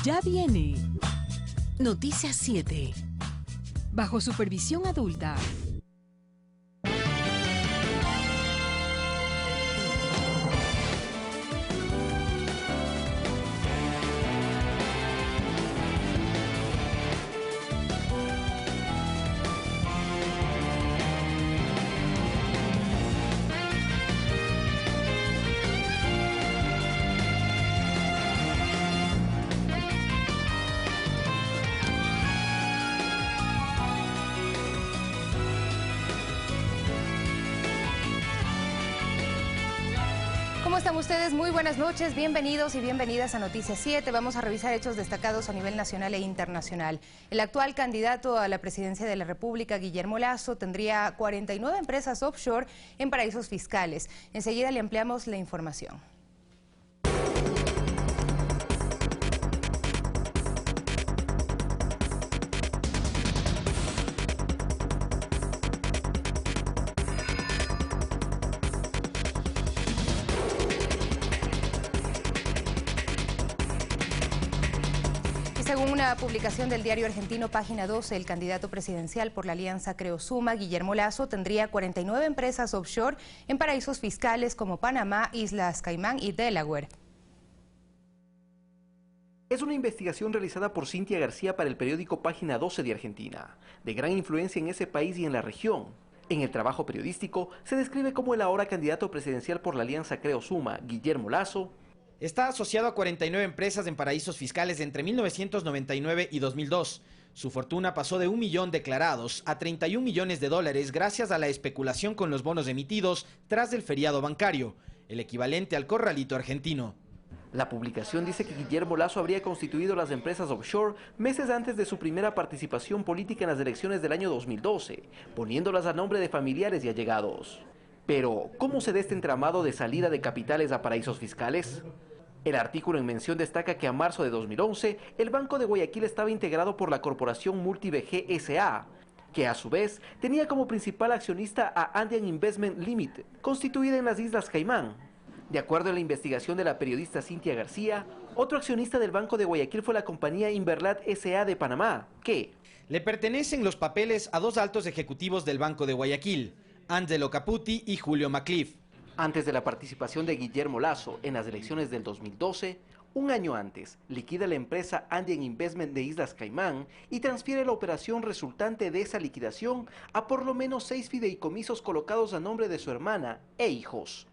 Ya viene Noticias 7. Bajo supervisión adulta. ¿Cómo están ustedes? Muy buenas noches, bienvenidos y bienvenidas a Noticias 7. Vamos a revisar hechos destacados a nivel nacional e internacional. El actual candidato a la presidencia de la República, Guillermo Lasso, tendría 49 empresas offshore en paraísos fiscales. Enseguida le ampliamos la información. Según una publicación del diario argentino Página 12, el candidato presidencial por la alianza Creo Suma, Guillermo Lasso, tendría 49 empresas offshore en paraísos fiscales como Panamá, Islas Caimán y Delaware. Es una investigación realizada por Cintia García para el periódico Página 12 de Argentina, de gran influencia en ese país y en la región. En el trabajo periodístico se describe como el ahora candidato presidencial por la alianza Creo Suma, Guillermo Lasso, está asociado a 49 empresas en paraísos fiscales entre 1999 y 2002. Su fortuna pasó de 1 millón declarados a 31 millones de dólares gracias a la especulación con los bonos emitidos tras el feriado bancario, el equivalente al corralito argentino. La publicación dice que Guillermo Lasso habría constituido las empresas offshore meses antes de su primera participación política en las elecciones del año 2012, poniéndolas a nombre de familiares y allegados. Pero, ¿cómo se da este entramado de salida de capitales a paraísos fiscales? El artículo en mención destaca que a marzo de 2011, el Banco de Guayaquil estaba integrado por la corporación MultiBG S.A., que a su vez tenía como principal accionista a Andean Investment Limited, constituida en las Islas Caimán. De acuerdo a la investigación de la periodista Cintia García, otro accionista del Banco de Guayaquil fue la compañía Inverlat S.A. de Panamá, que le pertenecen los papeles a dos altos ejecutivos del Banco de Guayaquil, Angelo Caputi y Julio Macliff. Antes de la participación de Guillermo Lasso en las elecciones del 2012, un año antes, liquida la empresa Andean Investment de Islas Caimán y transfiere la operación resultante de esa liquidación a por lo menos 6 fideicomisos colocados a nombre de su hermana e hijos.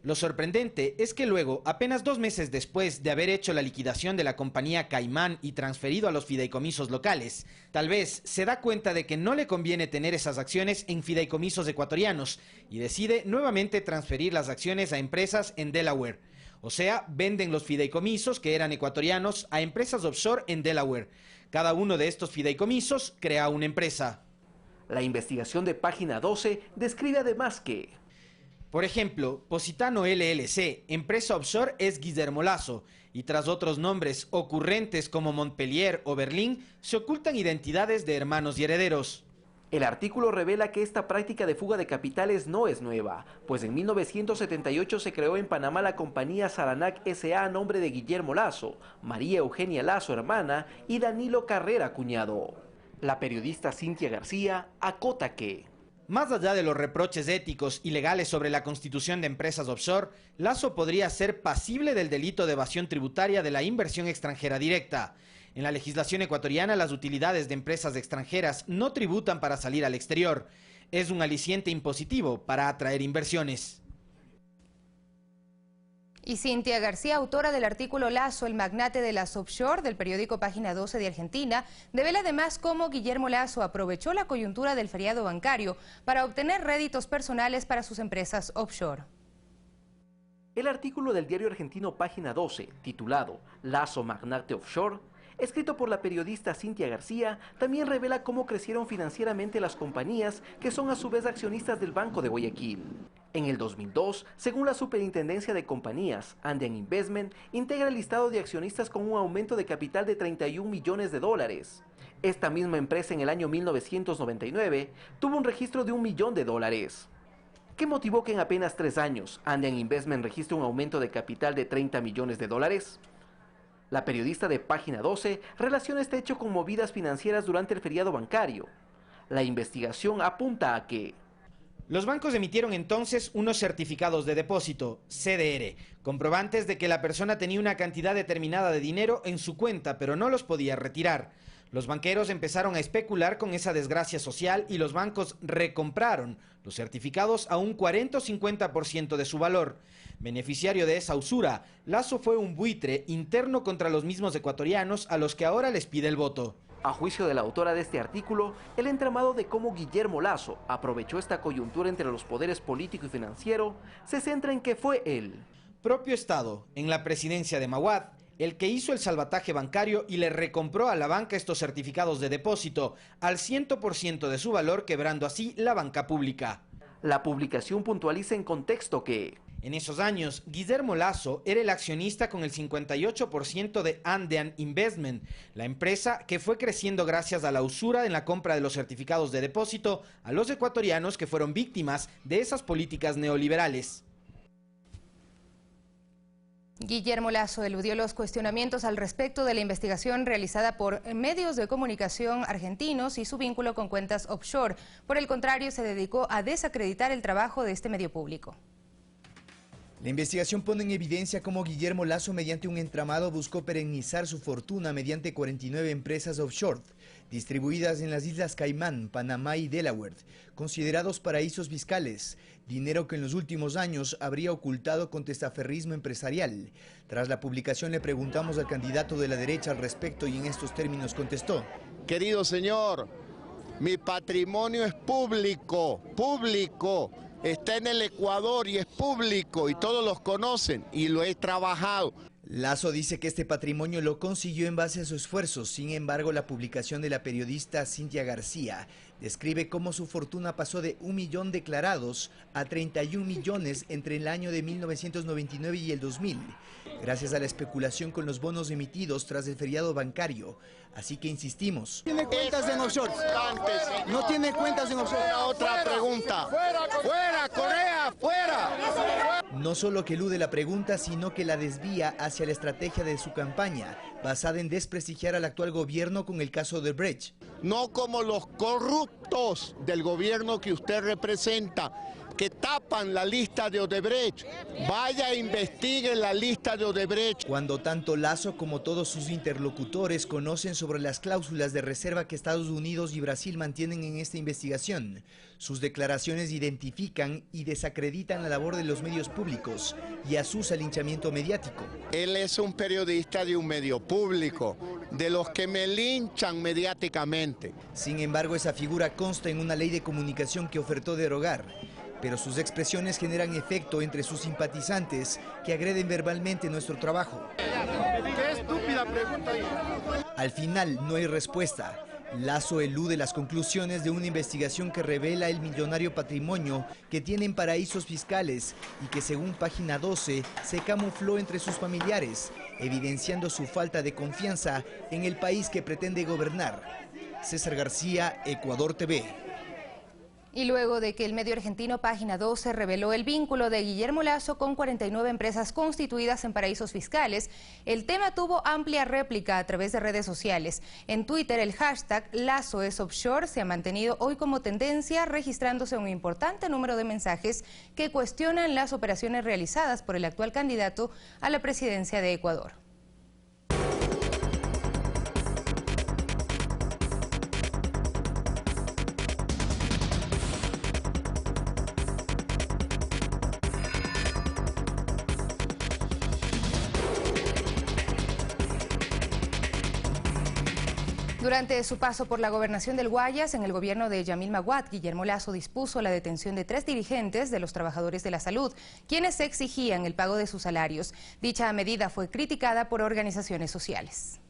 Lo sorprendente es que luego, apenas 2 meses después de haber hecho la liquidación de la compañía Caimán y transferido a los fideicomisos locales, tal vez se da cuenta de que no le conviene tener esas acciones en fideicomisos ecuatorianos y decide nuevamente transferir las acciones a empresas en Delaware. O sea, venden los fideicomisos que eran ecuatorianos a empresas offshore en Delaware. Cada uno de estos fideicomisos crea una empresa. La investigación de Página 12 describe además que, por ejemplo, Positano LLC, empresa offshore, es Guillermo Lasso, y tras otros nombres ocurrentes como Montpellier o Berlín, se ocultan identidades de hermanos y herederos. El artículo revela que esta práctica de fuga de capitales no es nueva, pues en 1978 se creó en Panamá la compañía Saranac S.A. a nombre de Guillermo Lasso, María Eugenia Lasso, hermana, y Danilo Carrera, cuñado. La periodista Cintia García acota que, más allá de los reproches éticos y legales sobre la constitución de empresas offshore, Lasso podría ser pasible del delito de evasión tributaria de la inversión extranjera directa. En la legislación ecuatoriana, las utilidades de empresas extranjeras no tributan para salir al exterior. Es un aliciente impositivo para atraer inversiones. Y Cintia García, autora del artículo Lasso, el magnate de las offshore, del periódico Página 12 de Argentina, devela además cómo Guillermo Lasso aprovechó la coyuntura del feriado bancario para obtener réditos personales para sus empresas offshore. El artículo del diario argentino Página 12, titulado Lasso Magnate Offshore, escrito por la periodista Cintia García, también revela cómo crecieron financieramente las compañías que son a su vez accionistas del Banco de Guayaquil. En el 2002, según la Superintendencia de Compañías, Andean Investment integra el listado de accionistas con un aumento de capital de 31 millones de dólares. Esta misma empresa en el año 1999 tuvo un registro de $1 millón. ¿Qué motivó que en apenas 3 años Andean Investment registre un aumento de capital de 30 millones de dólares? La periodista de Página 12 relaciona este hecho con movidas financieras durante el feriado bancario. La investigación apunta a que los bancos emitieron entonces unos certificados de depósito, CDR, comprobantes de que la persona tenía una cantidad determinada de dinero en su cuenta, pero no los podía retirar. Los banqueros empezaron a especular con esa desgracia social y los bancos recompraron los certificados a un 40 o 50% de su valor. Beneficiario de esa usura, Lasso fue un buitre interno contra los mismos ecuatorianos a los que ahora les pide el voto. A juicio de la autora de este artículo, el entramado de cómo Guillermo Lasso aprovechó esta coyuntura entre los poderes político y financiero se centra en que fue el propio Estado, en la presidencia de Maguad, el que hizo el salvataje bancario y le recompró a la banca estos certificados de depósito al 100% de su valor, quebrando así la banca pública. La publicación puntualiza en contexto que en esos años, Guillermo Lasso era el accionista con el 58% de Andean Investment, la empresa que fue creciendo gracias a la usura en la compra de los certificados de depósito a los ecuatorianos que fueron víctimas de esas políticas neoliberales. Guillermo Lasso eludió los cuestionamientos al respecto de la investigación realizada por medios de comunicación argentinos y su vínculo con cuentas offshore. Por el contrario, se dedicó a desacreditar el trabajo de este medio público. La investigación pone en evidencia cómo Guillermo Lasso, mediante un entramado, buscó perennizar su fortuna mediante 49 empresas offshore, distribuidas en las Islas Caimán, Panamá y Delaware, considerados paraísos fiscales, dinero que en los últimos años habría ocultado con testaferrismo empresarial. Tras la publicación le preguntamos al candidato de la derecha al respecto y en estos términos contestó: querido señor, mi patrimonio es público, está en el Ecuador y es público y todos los conocen y lo he trabajado. Lasso dice que este patrimonio lo consiguió en base a su esfuerzo. Sin embargo, la publicación de la periodista Cintia García describe cómo su fortuna pasó de 1 millón declarados a 31 millones entre el año de 1999 y el 2000, gracias a la especulación con los bonos emitidos tras el feriado bancario. Así que insistimos. ¿Tiene cuentas en offshore? No tiene cuentas en offshore. Otra pregunta. ¡Fuera, Correa, fuera! No solo que elude la pregunta, sino que la desvía hacia la estrategia de su campaña, basada en desprestigiar al actual gobierno con el caso de Odebrecht. No como los corruptos del gobierno que usted representa, que tapan la lista de Odebrecht. Vaya, investigue la lista de Odebrecht. Cuando tanto Lasso como todos sus interlocutores conocen sobre las cláusulas de reserva que Estados Unidos y Brasil mantienen en esta investigación, sus declaraciones identifican y desacreditan la labor de los medios públicos y asusa el linchamiento mediático. Él es un periodista de un medio público, de los que me linchan mediáticamente. Sin embargo, esa figura consta en una ley de comunicación que ofertó derogar, pero sus expresiones generan efecto entre sus simpatizantes que agreden verbalmente nuestro trabajo. ¡Qué estúpida pregunta! Al final no hay respuesta. Lasso elude las conclusiones de una investigación que revela el millonario patrimonio que tienen paraísos fiscales y que, según Página 12, se camufló entre sus familiares, evidenciando su falta de confianza en el país que pretende gobernar. César García, Ecuador TV. Y luego de que el medio argentino Página 12 reveló el vínculo de Guillermo Lasso con 49 empresas constituidas en paraísos fiscales, el tema tuvo amplia réplica a través de redes sociales. En Twitter, el hashtag Lasso es offshore se ha mantenido hoy como tendencia, registrándose un importante número de mensajes que cuestionan las operaciones realizadas por el actual candidato a la presidencia de Ecuador. Durante su paso por la gobernación del Guayas, en el gobierno de Yamil Maguad, Guillermo Lasso dispuso la detención de 3 dirigentes de los trabajadores de la salud, quienes exigían el pago de sus salarios. Dicha medida fue criticada por organizaciones sociales.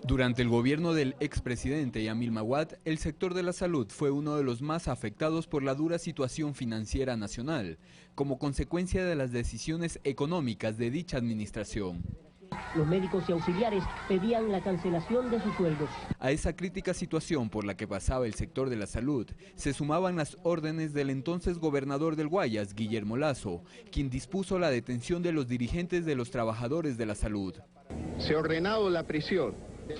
Durante el gobierno del expresidente Yamil Maguad, el sector de la salud fue uno de los más afectados por la dura situación financiera nacional, como consecuencia de las decisiones económicas de dicha administración. Los médicos y auxiliares pedían la cancelación de sus sueldos. A esa crítica situación por la que pasaba el sector de la salud, se sumaban las órdenes del entonces gobernador del Guayas, Guillermo Lasso, quien dispuso la detención de los dirigentes de los trabajadores de la salud. Se ha ordenado la prisión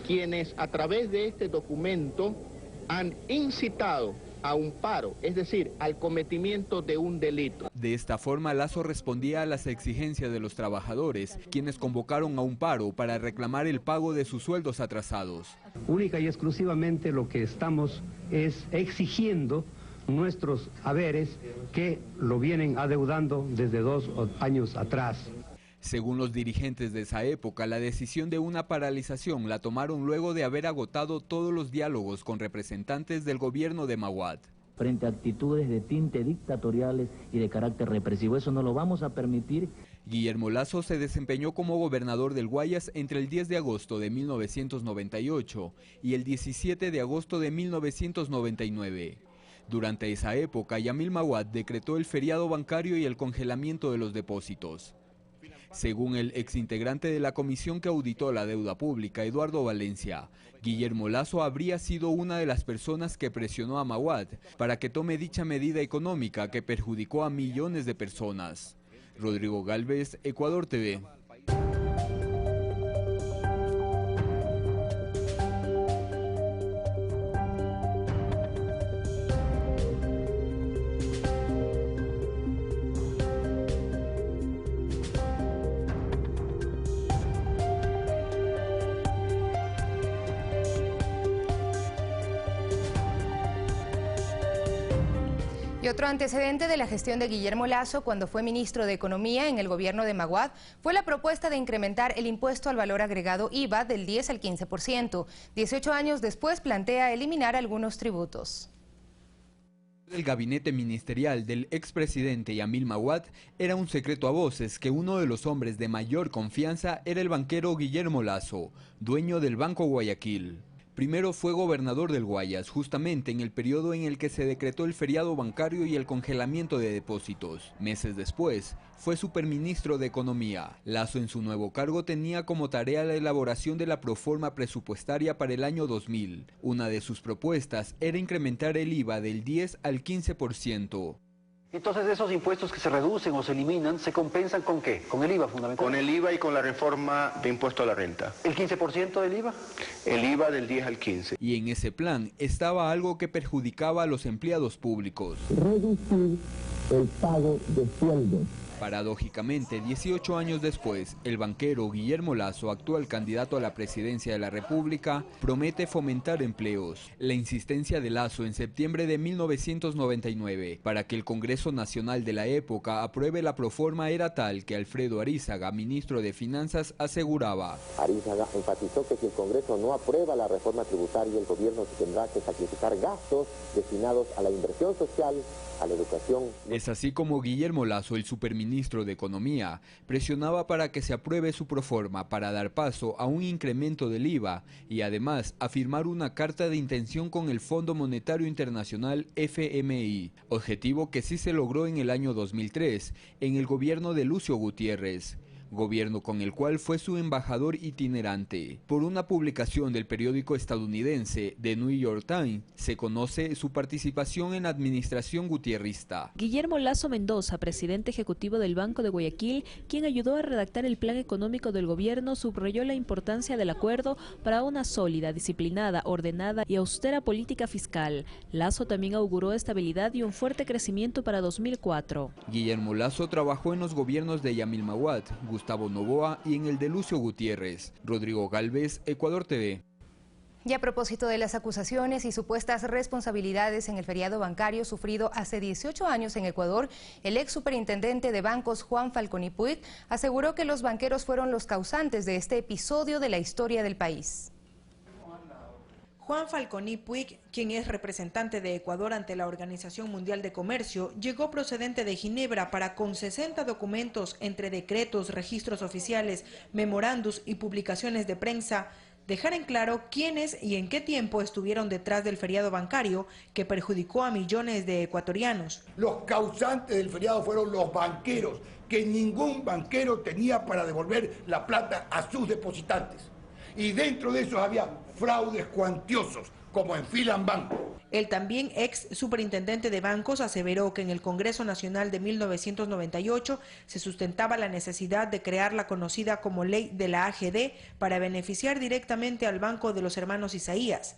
quienes a través de este documento han incitado a un paro, es decir, al cometimiento de un delito. De esta forma, Lasso respondía a las exigencias de los trabajadores, quienes convocaron a un paro para reclamar el pago de sus sueldos atrasados. Única y exclusivamente lo que estamos es exigiendo nuestros haberes que lo vienen adeudando desde 2 años atrás. Según los dirigentes de esa época, la decisión de una paralización la tomaron luego de haber agotado todos los diálogos con representantes del gobierno de Maguad. Frente a actitudes de tinte dictatoriales y de carácter represivo, eso no lo vamos a permitir. Guillermo Lasso se desempeñó como gobernador del Guayas entre el 10 de agosto de 1998 y el 17 de agosto de 1999. Durante esa época, Yamil Maguad decretó el feriado bancario y el congelamiento de los depósitos. Según el exintegrante de la comisión que auditó la deuda pública, Eduardo Valencia, Guillermo Lasso habría sido una de las personas que presionó a Maguad para que tome dicha medida económica que perjudicó a millones de personas. Rodrigo Galvez, Ecuador TV. Y otro antecedente de la gestión de Guillermo Lasso cuando fue ministro de Economía en el gobierno de Maguad fue la propuesta de incrementar el impuesto al valor agregado IVA del 10 al 15%. 18 años después plantea eliminar algunos tributos. El gabinete ministerial del expresidente Yamil Maguad era un secreto a voces que uno de los hombres de mayor confianza era el banquero Guillermo Lasso, dueño del Banco Guayaquil. Primero fue gobernador del Guayas, justamente en el periodo en el que se decretó el feriado bancario y el congelamiento de depósitos. Meses después, fue superministro de Economía. Lasso en su nuevo cargo tenía como tarea la elaboración de la proforma presupuestaria para el año 2000. Una de sus propuestas era incrementar el IVA del 10 al 15%. Entonces esos impuestos que se reducen o se eliminan, ¿se compensan con qué? ¿Con el IVA fundamentalmente? Con el IVA y con la reforma de impuesto a la renta. ¿El 15% del IVA? El IVA del 10 al 15. Y en ese plan estaba algo que perjudicaba a los empleados públicos. Reducir el pago de sueldos. Paradójicamente, 18 años después, el banquero Guillermo Lasso, actual candidato a la presidencia de la República, promete fomentar empleos. La insistencia de Lasso en septiembre de 1999 para que el Congreso Nacional de la época apruebe la proforma era tal que Alfredo Arízaga, ministro de Finanzas, aseguraba: Arízaga enfatizó que si el Congreso no aprueba la reforma tributaria, el gobierno tendrá que sacrificar gastos destinados a la inversión social, a la educación. Es así como Guillermo Lasso, el superministro de Economía, presionaba para que se apruebe su proforma para dar paso a un incremento del IVA y además a firmar una carta de intención con el Fondo Monetario Internacional FMI, objetivo que sí se logró en el año 2003 en el gobierno de Lucio Gutiérrez. Gobierno con el cual fue su embajador itinerante. Por una publicación del periódico estadounidense The New York Times, se conoce su participación en la administración gutierrista. Guillermo Lasso Mendoza, presidente ejecutivo del Banco de Guayaquil, quien ayudó a redactar el plan económico del gobierno, subrayó la importancia del acuerdo para una sólida, disciplinada, ordenada y austera política fiscal. Lasso también auguró estabilidad y un fuerte crecimiento para 2004. Guillermo Lasso trabajó en los gobiernos de Yamil Maguad, Gustavo Noboa y en el de Lucio Gutiérrez. Rodrigo Galvez, Ecuador TV. Y a propósito de las acusaciones y supuestas responsabilidades en el feriado bancario sufrido hace 18 años en Ecuador, el ex superintendente de bancos Juan Falconi Puig aseguró que los banqueros fueron los causantes de este episodio de la historia del país. Juan Falconi Puig, quien es representante de Ecuador ante la Organización Mundial de Comercio, llegó procedente de Ginebra para, con 60 documentos entre decretos, registros oficiales, memorándums y publicaciones de prensa, dejar en claro quiénes y en qué tiempo estuvieron detrás del feriado bancario que perjudicó a millones de ecuatorianos. Los causantes del feriado fueron los banqueros, que ningún banquero tenía para devolver la plata a sus depositantes. Y dentro de esos había fraudes cuantiosos, como en Filambank. El también ex superintendente de bancos aseveró que en el Congreso Nacional de 1998 se sustentaba la necesidad de crear la conocida como Ley de la AGD para beneficiar directamente al Banco de los Hermanos Isaías,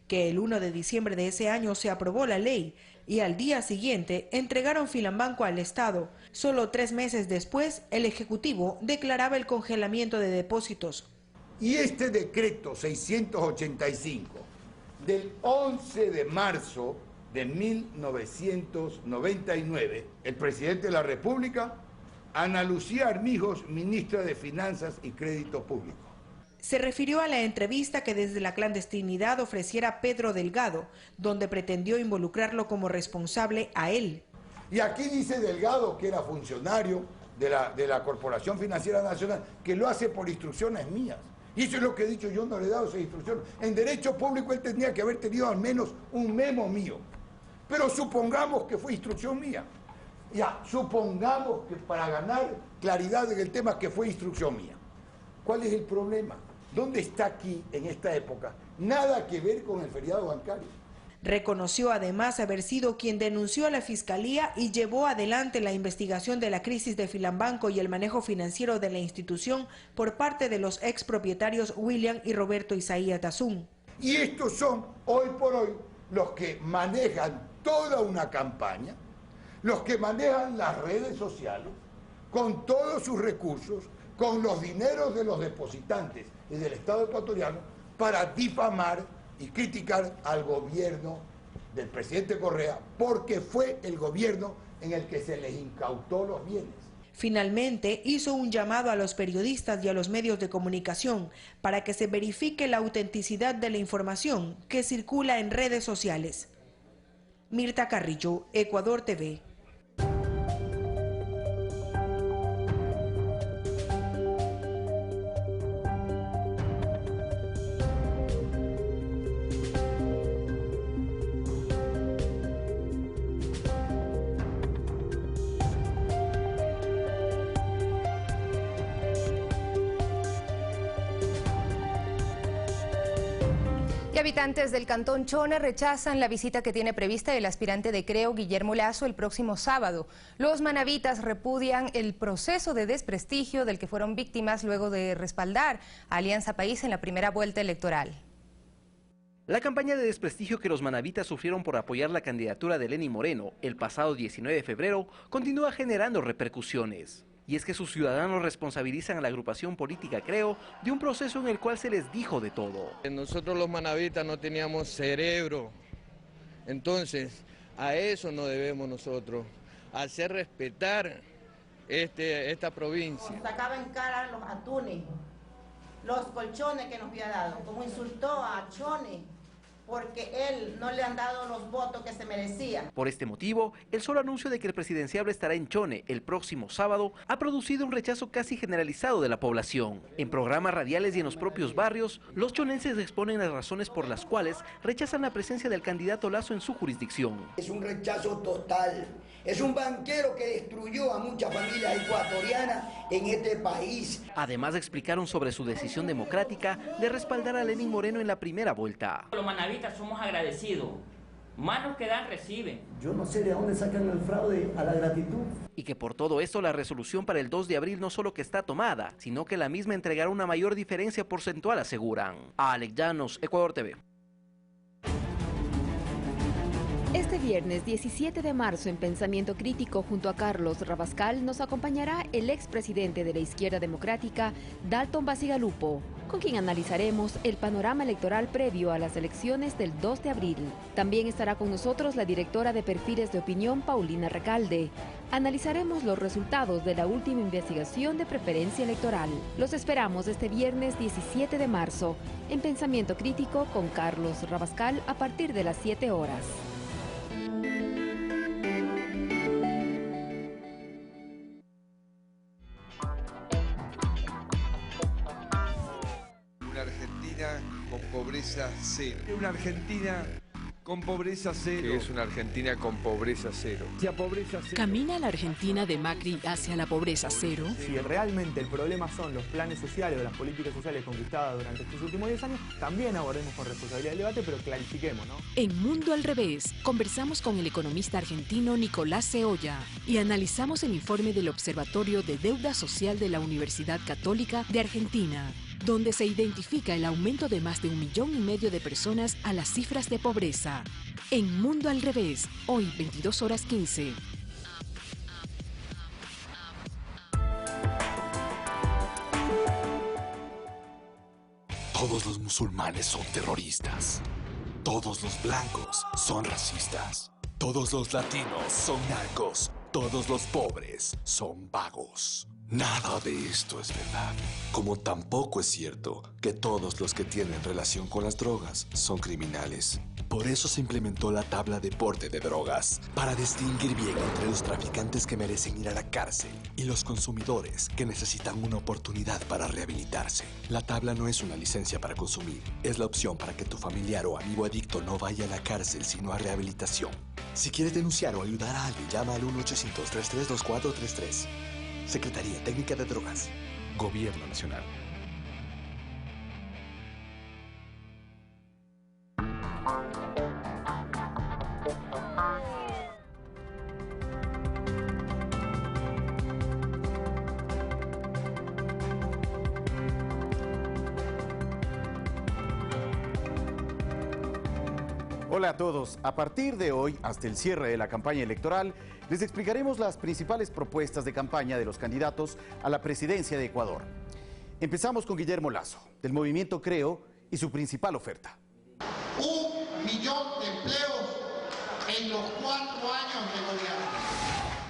que el 1 de diciembre de ese año se aprobó la ley y al día siguiente entregaron Filambanco al Estado. Solo 3 meses después, el Ejecutivo declaraba el congelamiento de depósitos. Y este decreto 685 del 11 de marzo de 1999, el presidente de la República, Ana Lucía Armijos, ministra de Finanzas y Crédito Público. Se refirió a la entrevista que desde la clandestinidad ofreciera Pedro Delgado, donde pretendió involucrarlo como responsable a él. Y aquí dice Delgado, que era funcionario de la Corporación Financiera Nacional, que lo hace por instrucciones mías. Y eso es lo que he dicho, yo no le he dado esa instrucción. En derecho público él tendría que haber tenido al menos un memo mío. Pero supongamos que fue instrucción mía. Ya, supongamos que para ganar claridad en el tema que fue instrucción mía. ¿Cuál es el problema? ¿Dónde está aquí, en esta época? Nada que ver con el feriado bancario. Reconoció además haber sido quien denunció a la Fiscalía y llevó adelante la investigación de la crisis de Filambanco y el manejo financiero de la institución por parte de los expropietarios William y Roberto Isaías Tazún. Y estos son, hoy por hoy, los que manejan toda una campaña, los que manejan las redes sociales, con todos sus recursos, con los dineros de los depositantes y del Estado ecuatoriano, para difamar y criticar al gobierno del presidente Correa, porque fue el gobierno en el que se les incautó los bienes. Finalmente, hizo un llamado a los periodistas y a los medios de comunicación para que se verifique la autenticidad de la información que circula en redes sociales. Mirta Carrillo, Ecuador TV. Habitantes del Cantón Chone rechazan la visita que tiene prevista el aspirante de Creo, Guillermo Lasso, el próximo sábado. Los manavitas repudian el proceso de desprestigio del que fueron víctimas luego de respaldar a Alianza País en la primera vuelta electoral. La campaña de desprestigio que los manavitas sufrieron por apoyar la candidatura de Lenín Moreno el pasado 19 de febrero continúa generando repercusiones. Y es que sus ciudadanos responsabilizan a la agrupación política Creo de un proceso en el cual se les dijo de todo. Nosotros los manavitas no teníamos cerebro, entonces a eso no debemos nosotros, hacer respetar esta provincia. Nos sacaba en cara los atunes, los colchones que nos había dado, como insultó a Chone, porque él no le han dado los votos que se merecía. Por este motivo, el solo anuncio de que el presidenciable estará en Chone el próximo sábado ha producido un rechazo casi generalizado de la población. En programas radiales y en los propios barrios, los chonenses exponen las razones por las cuales rechazan la presencia del candidato Lasso en su jurisdicción. Es un rechazo total. Es un banquero que destruyó a muchas familias ecuatorianas en este país. Además explicaron sobre su decisión democrática de respaldar a Lenín Moreno en la primera vuelta. Los manavitas somos agradecidos. Manos que dan, reciben. Yo no sé de dónde sacan el fraude a la gratitud. Y que por todo esto la resolución para el 2 de abril no solo que está tomada, sino que la misma entregará una mayor diferencia porcentual, aseguran. Alex Llanos, Ecuador TV. Este viernes 17 de marzo en Pensamiento Crítico junto a Carlos Rabascal nos acompañará el expresidente de la Izquierda Democrática, Dalton Bacigalupo, con quien analizaremos el panorama electoral previo a las elecciones del 2 de abril. También estará con nosotros la directora de Perfiles de Opinión, Paulina Recalde. Analizaremos los resultados de la última investigación de preferencia electoral. Los esperamos este viernes 17 de marzo en Pensamiento Crítico con Carlos Rabascal a partir de las 7 horas. Una Argentina con pobreza cero. Una Argentina con pobreza cero. Que es una Argentina con pobreza cero. ¿Camina la Argentina de Macri hacia la pobreza cero? Si realmente el problema son los planes sociales o las políticas sociales conquistadas durante estos últimos 10 años, también abordemos con responsabilidad el debate, pero clarifiquemos, ¿no? En Mundo al Revés, conversamos con el economista argentino Nicolás Ceolla y analizamos el informe del Observatorio de Deuda Social de la Universidad Católica de Argentina, donde se identifica el aumento de más de 1,5 millones de personas a las cifras de pobreza. En Mundo al Revés, hoy 22:15. Todos los musulmanes son terroristas. Todos los blancos son racistas. Todos los latinos son narcos. Todos los pobres son vagos. Nada de esto es verdad. Como tampoco es cierto que todos los que tienen relación con las drogas son criminales. Por eso se implementó la tabla de porte de drogas, para distinguir bien entre los traficantes que merecen ir a la cárcel y los consumidores que necesitan una oportunidad para rehabilitarse. La tabla no es una licencia para consumir, es la opción para que tu familiar o amigo adicto no vaya a la cárcel sino a rehabilitación. Si quieres denunciar o ayudar a alguien, llama al 1-800-332433. Secretaría Técnica de Drogas. Gobierno Nacional. Hola a todos. A partir de hoy, hasta el cierre de la campaña electoral, les explicaremos las principales propuestas de campaña de los candidatos a la presidencia de Ecuador. Empezamos con Guillermo Lasso, del movimiento Creo, y su principal oferta. 1 millón de empleos en los 4 años de gobierno.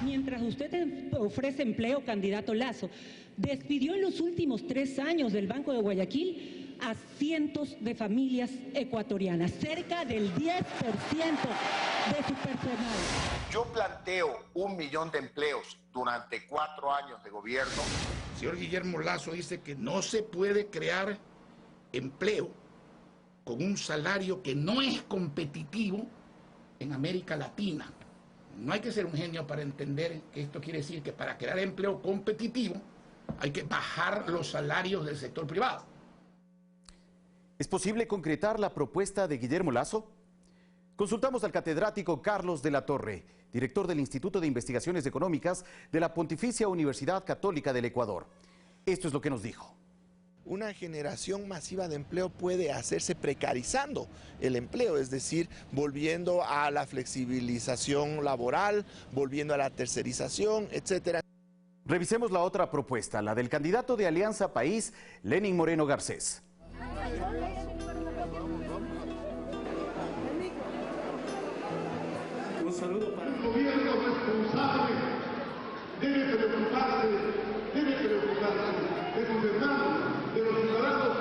Mientras usted ofrece empleo, candidato Lasso, despidió en los últimos 3 años del Banco de Guayaquil a cientos de familias ecuatorianas, cerca del 10% de su personal. Yo planteo 1 millón de empleos durante 4 años de gobierno. El señor Guillermo Lasso dice que no se puede crear empleo con un salario que no es competitivo en América Latina. No hay que ser un genio para entender que esto quiere decir que para crear empleo competitivo hay que bajar los salarios del sector privado. ¿Es posible concretar la propuesta de Guillermo Lasso? Consultamos al catedrático Carlos de la Torre, director del Instituto de Investigaciones Económicas de la Pontificia Universidad Católica del Ecuador. Esto es lo que nos dijo. Una generación masiva de empleo puede hacerse precarizando el empleo, es decir, volviendo a la flexibilización laboral, volviendo a la tercerización, etcétera. Revisemos la otra propuesta, la del candidato de Alianza País, Lenin Moreno Garcés. Un saludo para el gobierno responsable. Debe preocuparse de sus hermanos, de los ciudadanos,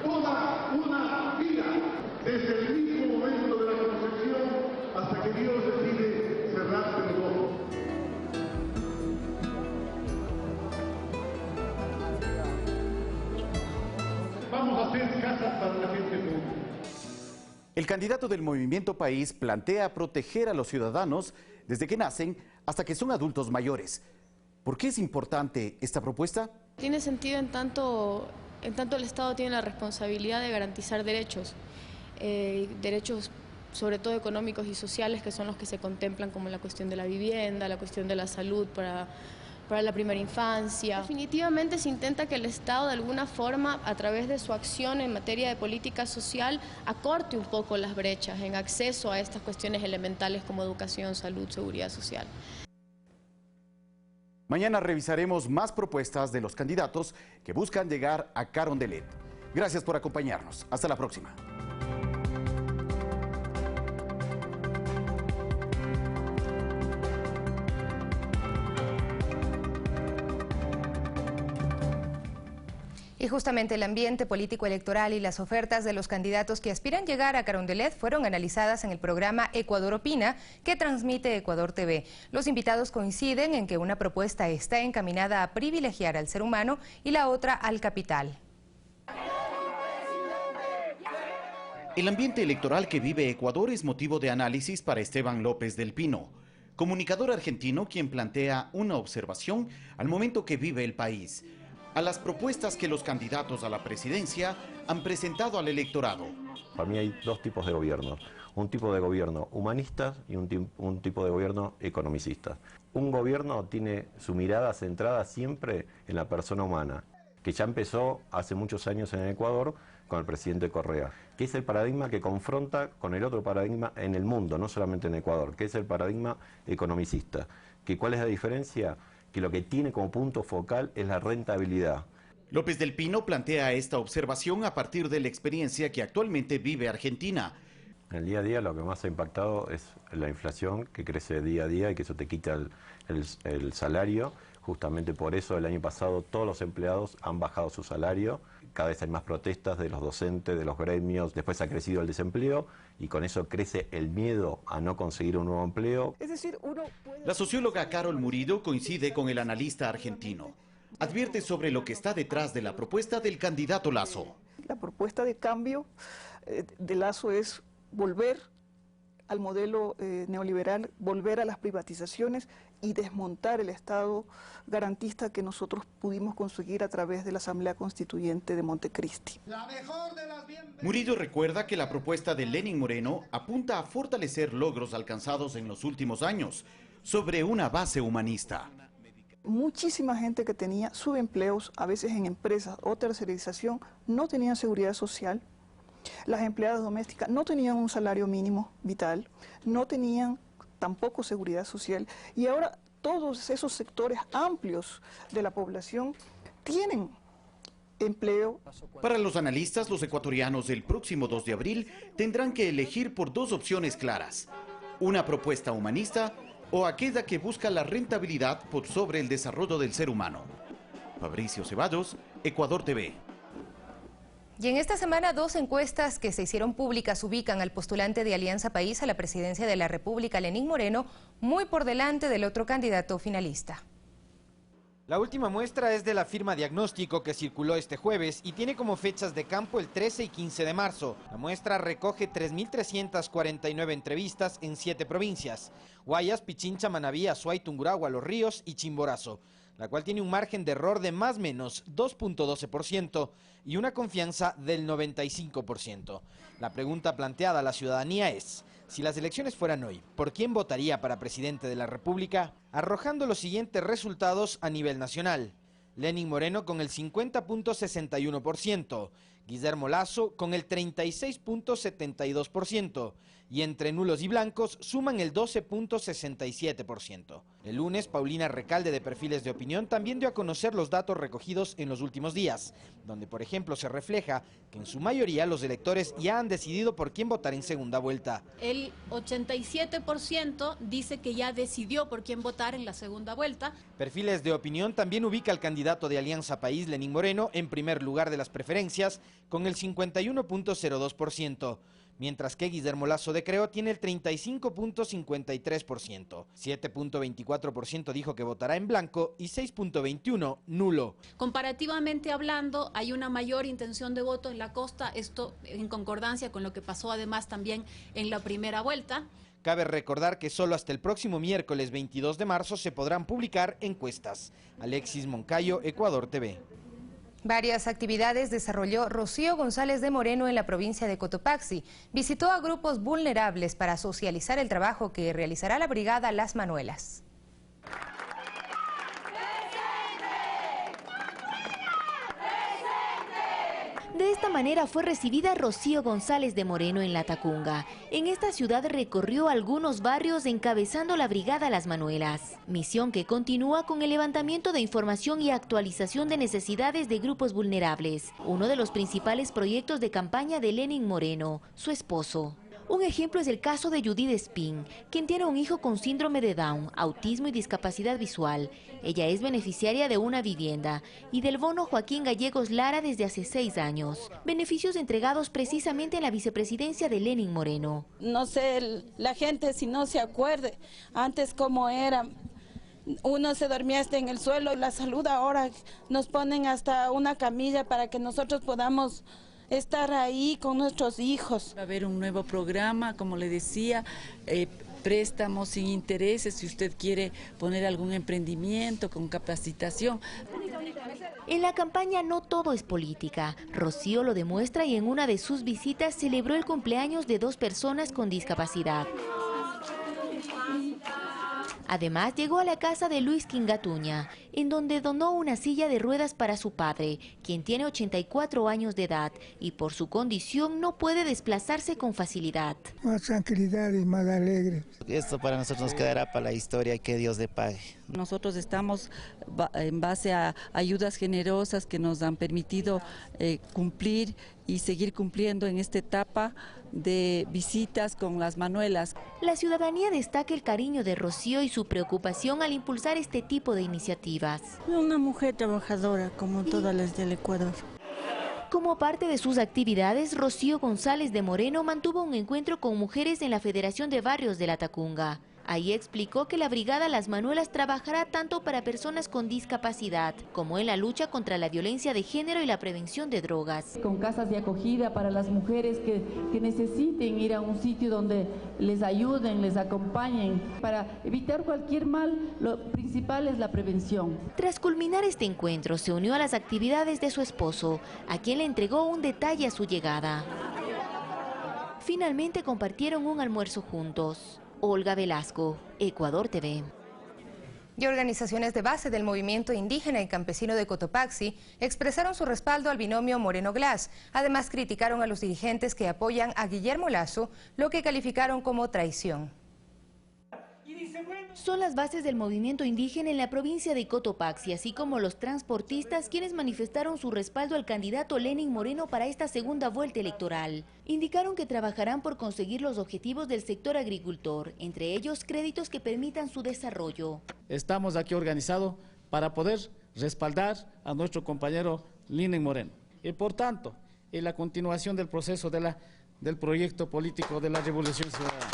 toda una vida, desde el mismo momento de la concepción hasta que Dios decide cerrarse los ojos. Vamos a hacer casas para la gente pobre. El candidato del Movimiento País plantea proteger a los ciudadanos desde que nacen hasta que son adultos mayores. ¿Por qué es importante esta propuesta? Tiene sentido en tanto el Estado tiene la responsabilidad de garantizar derechos, derechos sobre todo económicos y sociales, que son los que se contemplan, como la cuestión de la vivienda, la cuestión de la salud para la primera infancia. Definitivamente se intenta que el Estado de alguna forma, a través de su acción en materia de política social, acorte un poco las brechas en acceso a estas cuestiones elementales como educación, salud, seguridad social. Mañana revisaremos más propuestas de los candidatos que buscan llegar a Carondelet. Gracias por acompañarnos. Hasta la próxima. Y justamente el ambiente político electoral y las ofertas de los candidatos que aspiran llegar a Carondelet fueron analizadas en el programa Ecuador Opina, que transmite Ecuador TV. Los invitados coinciden en que una propuesta está encaminada a privilegiar al ser humano y la otra al capital. El ambiente electoral que vive Ecuador es motivo de análisis para Esteban López del Pino, comunicador argentino quien plantea una observación al momento que vive el país, a las propuestas que los candidatos a la presidencia han presentado al electorado. Para mí hay dos tipos de gobierno, un tipo de gobierno humanista y un tipo de gobierno economicista. Un gobierno tiene su mirada centrada siempre en la persona humana, que ya empezó hace muchos años en el Ecuador con el presidente Correa, que es el paradigma que confronta con el otro paradigma en el mundo, no solamente en Ecuador, que es el paradigma economicista. ¿Cuál es la diferencia? Que lo que tiene como punto focal es la rentabilidad. López del Pino plantea esta observación a partir de la experiencia que actualmente vive Argentina. En el día a día lo que más ha impactado es la inflación, que crece día a día y que eso te quita el salario. Justamente por eso el año pasado todos los empleados han bajado su salario. Cada vez hay más protestas de los docentes, de los gremios. Después ha crecido el desempleo y con eso crece el miedo a no conseguir un nuevo empleo. Es decir, La socióloga Carol Murillo coincide con el analista argentino. Advierte sobre lo que está detrás de la propuesta del candidato Lasso. La propuesta de cambio de Lasso es volver al modelo neoliberal, volver a las privatizaciones y desmontar el Estado garantista que nosotros pudimos conseguir a través de la Asamblea Constituyente de Montecristi. Murillo recuerda que la propuesta de Lenín Moreno apunta a fortalecer logros alcanzados en los últimos años sobre una base humanista. Muchísima gente que tenía subempleos, a veces en empresas o tercerización, no tenían seguridad social. Las empleadas domésticas no tenían un salario mínimo vital, no tenían tampoco seguridad social y ahora todos esos sectores amplios de la población tienen empleo. Para los analistas, los ecuatorianos el próximo 2 de abril tendrán que elegir por dos opciones claras: una propuesta humanista o aquella que busca la rentabilidad por sobre el desarrollo del ser humano. Fabricio Ceballos, Ecuador TV. Y en esta semana, dos encuestas que se hicieron públicas ubican al postulante de Alianza País a la presidencia de la República, Lenín Moreno, muy por delante del otro candidato finalista. La última muestra es de la firma Diagnóstico que circuló este jueves y tiene como fechas de campo el 13 y 15 de marzo. La muestra recoge 3.349 entrevistas en 7 provincias: Guayas, Pichincha, Manabí, Azuay, Tungurahua, Los Ríos y Chimborazo, la cual tiene un margen de error de más o menos 2.12% y una confianza del 95%. La pregunta planteada a la ciudadanía es: si las elecciones fueran hoy, ¿por quién votaría para presidente de la República? Arrojando los siguientes resultados a nivel nacional: Lenín Moreno con el 50.61%, Guillermo Lasso con el 36.72% y entre nulos y blancos suman el 12.67%. El lunes, Paulina Recalde, de Perfiles de Opinión, también dio a conocer los datos recogidos en los últimos días, donde por ejemplo se refleja que en su mayoría los electores ya han decidido por quién votar en segunda vuelta. El 87% dice que ya decidió por quién votar en la segunda vuelta. Perfiles de Opinión también ubica al candidato de Alianza País, Lenín Moreno, en primer lugar de las preferencias con el 51.02%. Mientras que Guillermo Lasso de Creo tiene el 35.53%. 7.24% dijo que votará en blanco y 6.21% nulo. Comparativamente hablando, hay una mayor intención de voto en la costa, esto en concordancia con lo que pasó además también en la primera vuelta. Cabe recordar que solo hasta el próximo miércoles 22 de marzo se podrán publicar encuestas. Alexis Moncayo, Ecuador TV. Varias actividades desarrolló Rocío González de Moreno en la provincia de Cotopaxi. Visitó a grupos vulnerables para socializar el trabajo que realizará la brigada Las Manuelas. De esta manera fue recibida Rocío González de Moreno en La Tacunga. En esta ciudad recorrió algunos barrios encabezando la brigada Las Manuelas, misión que continúa con el levantamiento de información y actualización de necesidades de grupos vulnerables, uno de los principales proyectos de campaña de Lenín Moreno, su esposo. Un ejemplo es el caso de Judith Espín, quien tiene un hijo con síndrome de Down, autismo y discapacidad visual. Ella es beneficiaria de una vivienda y del bono Joaquín Gallegos Lara desde hace 6 años. Beneficios entregados precisamente en la vicepresidencia de Lenín Moreno. No sé, la gente si no se acuerde, antes cómo era. Uno se dormía hasta en el suelo. La salud ahora nos ponen hasta una camilla para que nosotros podamos estar ahí con nuestros hijos. Va a haber un nuevo programa, como le decía, préstamos sin intereses, si usted quiere poner algún emprendimiento con capacitación. En la campaña no todo es política. Rocío lo demuestra y en una de sus visitas celebró el cumpleaños de 2 personas con discapacidad. Además, llegó a la casa de Luis Quingatuña, en donde donó una silla de ruedas para su padre, quien tiene 84 años de edad y por su condición no puede desplazarse con facilidad. Más tranquilidad y más alegre. Esto para nosotros nos quedará para la historia y que Dios le pague. Nosotros estamos en base a ayudas generosas que nos han permitido cumplir y seguir cumpliendo en esta etapa de visitas con las manuelas. La ciudadanía destaca el cariño de Rocío y su preocupación al impulsar este tipo de iniciativas. Una mujer trabajadora como todas las del Ecuador. Como parte de sus actividades, Rocío González de Moreno mantuvo un encuentro con mujeres en la Federación de Barrios de la Tacunga. Ahí explicó que la Brigada Las Manuelas trabajará tanto para personas con discapacidad como en la lucha contra la violencia de género y la prevención de drogas. Con casas de acogida para las mujeres que necesiten ir a un sitio donde les ayuden, les acompañen. Para evitar cualquier mal, lo principal es la prevención. Tras culminar este encuentro, se unió a las actividades de su esposo, a quien le entregó un detalle a su llegada. Finalmente compartieron un almuerzo juntos. Olga Velasco, Ecuador TV. Y organizaciones de base del movimiento indígena y campesino de Cotopaxi expresaron su respaldo al binomio Moreno-Glass. Además, criticaron a los dirigentes que apoyan a Guillermo Lasso, lo que calificaron como traición. Son las bases del movimiento indígena en la provincia de Cotopaxi, así como los transportistas, quienes manifestaron su respaldo al candidato Lenín Moreno para esta segunda vuelta electoral. Indicaron que trabajarán por conseguir los objetivos del sector agricultor, entre ellos créditos que permitan su desarrollo. Estamos aquí organizados para poder respaldar a nuestro compañero Lenín Moreno. Y por tanto, en la continuación del proceso del proyecto político de la Revolución Ciudadana.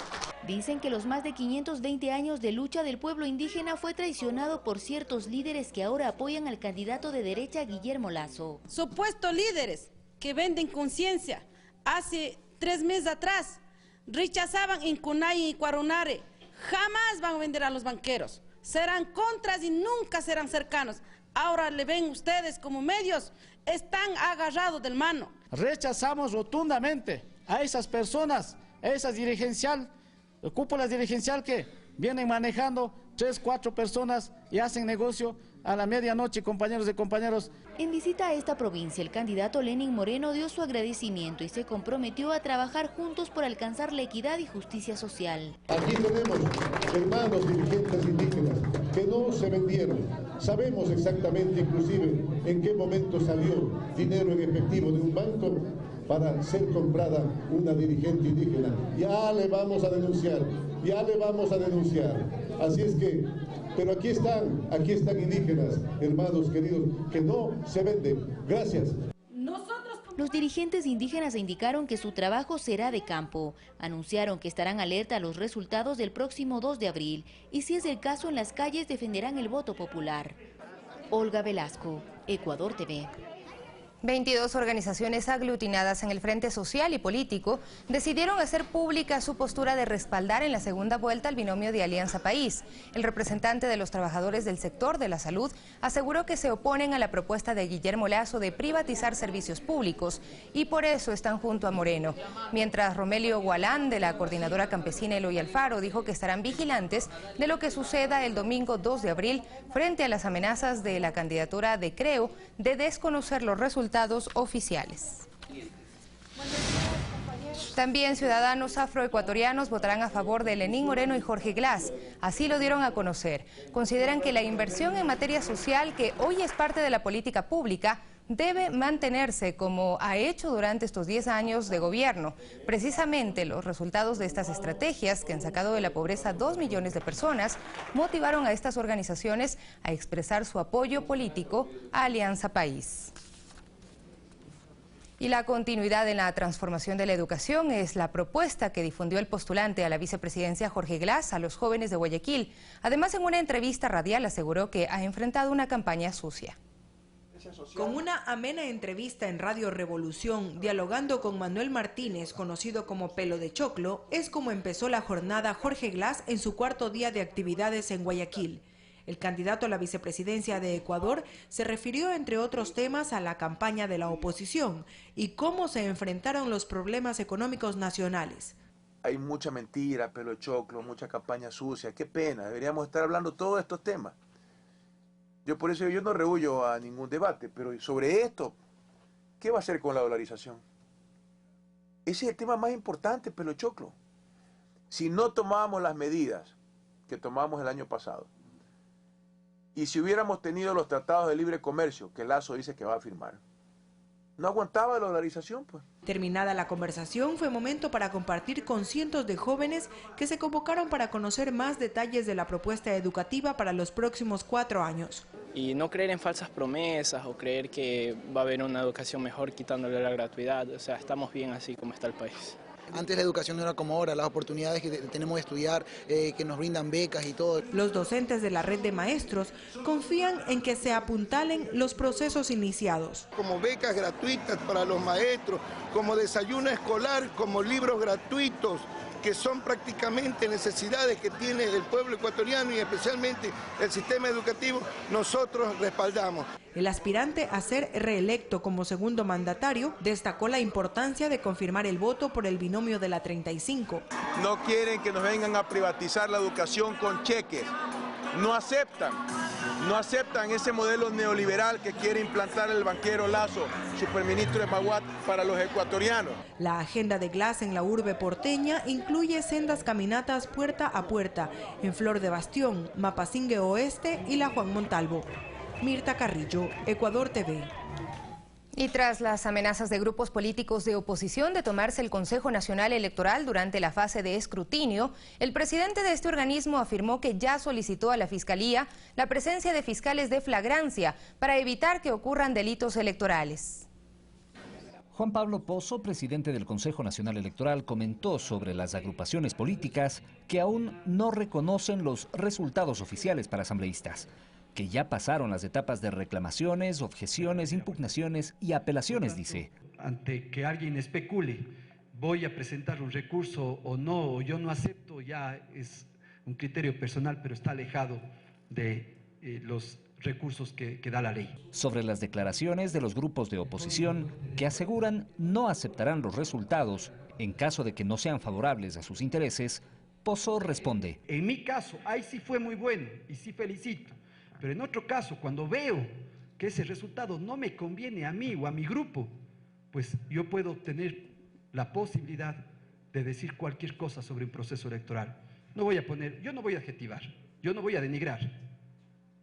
Dicen que los más de 520 años de lucha del pueblo indígena fue traicionado por ciertos líderes que ahora apoyan al candidato de derecha Guillermo Lasso. Supuestos líderes que venden conciencia. Hace 3 meses atrás rechazaban en Cunay y Cuarunare. Jamás van a vender a los banqueros. Serán contras y nunca serán cercanos. Ahora le ven ustedes como medios, están agarrados del mano. Rechazamos rotundamente a esas personas, a esas cúpulas dirigencial que vienen manejando 3, 4 personas y hacen negocio a la medianoche, compañeros de compañeros. En visita a esta provincia, el candidato Lenín Moreno dio su agradecimiento y se comprometió a trabajar juntos por alcanzar la equidad y justicia social. Aquí tenemos hermanos dirigentes indígenas que no se vendieron. Sabemos exactamente inclusive en qué momento salió dinero en efectivo de un banco para ser comprada una dirigente indígena. Ya le vamos a denunciar, ya le vamos a denunciar. Así es que, pero aquí están indígenas, hermanos queridos, que no se venden. Gracias. Los dirigentes indígenas indicaron que su trabajo será de campo. Anunciaron que estarán alerta a los resultados del próximo 2 de abril y si es el caso en las calles defenderán el voto popular. Olga Velasco, Ecuador TV. 22 organizaciones aglutinadas en el Frente Social y Político decidieron hacer pública su postura de respaldar en la segunda vuelta al binomio de Alianza País. El representante de los trabajadores del sector de la salud aseguró que se oponen a la propuesta de Guillermo Lasso de privatizar servicios públicos y por eso están junto a Moreno. Mientras Romelio Gualán, de la coordinadora campesina Eloy Alfaro, dijo que estarán vigilantes de lo que suceda el domingo 2 de abril frente a las amenazas de la candidatura de Creo de desconocer los resultados oficiales. También ciudadanos afroecuatorianos votarán a favor de Lenín Moreno y Jorge Glass. Así lo dieron a conocer. Consideran que la inversión en materia social, que hoy es parte de la política pública, debe mantenerse como ha hecho durante estos 10 años de gobierno. Precisamente los resultados de estas estrategias, que han sacado de la pobreza 2 millones de personas, motivaron a estas organizaciones a expresar su apoyo político a Alianza País. Y la continuidad en la transformación de la educación es la propuesta que difundió el postulante a la vicepresidencia Jorge Glass a los jóvenes de Guayaquil. Además, en una entrevista radial aseguró que ha enfrentado una campaña sucia. Con una amena entrevista en Radio Revolución, dialogando con Manuel Martínez, conocido como Pelo de Choclo, es como empezó la jornada Jorge Glass en su cuarto día de actividades en Guayaquil. El candidato a la vicepresidencia de Ecuador se refirió, entre otros temas, a la campaña de la oposición y cómo se enfrentaron los problemas económicos nacionales. Hay mucha mentira, Pelo de Choclo, mucha campaña sucia. Qué pena, deberíamos estar hablando todos estos temas. Por eso yo no rehuyo a ningún debate, pero sobre esto, ¿qué va a hacer con la dolarización? Ese es el tema más importante, Pelo de Choclo. Si no tomábamos las medidas que tomamos el año pasado, y si hubiéramos tenido los tratados de libre comercio que Lasso dice que va a firmar, no aguantaba la dolarización, pues. Terminada la conversación, fue momento para compartir con cientos de jóvenes que se convocaron para conocer más detalles de la propuesta educativa para los próximos 4 años. Y no creer en falsas promesas o creer que va a haber una educación mejor quitándole la gratuidad. O sea, estamos bien así como está el país. Antes la educación no era como ahora, las oportunidades que tenemos de estudiar, que nos brindan becas y todo. Los docentes de la red de maestros confían en que se apuntalen los procesos iniciados. Como becas gratuitas para los maestros, como desayuno escolar, como libros gratuitos, que son prácticamente necesidades que tiene el pueblo ecuatoriano y especialmente el sistema educativo, nosotros respaldamos. El aspirante a ser reelecto como segundo mandatario destacó la importancia de confirmar el voto por el binomio de la 35. No quieren que nos vengan a privatizar la educación con cheques. No aceptan ese modelo neoliberal que quiere implantar el banquero Lasso, superministro de Maguat, para los ecuatorianos. La agenda de Glass en la urbe porteña incluye sendas caminatas puerta a puerta en Flor de Bastión, Mapasingue Oeste y la Juan Montalvo. Mirta Carrillo, Ecuador TV. Y tras las amenazas de grupos políticos de oposición de tomarse el Consejo Nacional Electoral durante la fase de escrutinio, el presidente de este organismo afirmó que ya solicitó a la Fiscalía la presencia de fiscales de flagrancia para evitar que ocurran delitos electorales. Juan Pablo Pozo, presidente del Consejo Nacional Electoral, comentó sobre las agrupaciones políticas que aún no reconocen los resultados oficiales para asambleístas, que ya pasaron las etapas de reclamaciones, objeciones, impugnaciones y apelaciones, dice. Ante que alguien especule, voy a presentar un recurso o no, o yo no acepto, ya es un criterio personal, pero está alejado de los recursos que da la ley. Sobre las declaraciones de los grupos de oposición que aseguran no aceptarán los resultados en caso de que no sean favorables a sus intereses, Pozo responde. En mi caso, ahí sí fue muy bueno y sí felicito. Pero en otro caso, cuando veo que ese resultado no me conviene a mí o a mi grupo, pues yo puedo tener la posibilidad de decir cualquier cosa sobre un proceso electoral. Yo no voy a adjetivar, yo no voy a denigrar.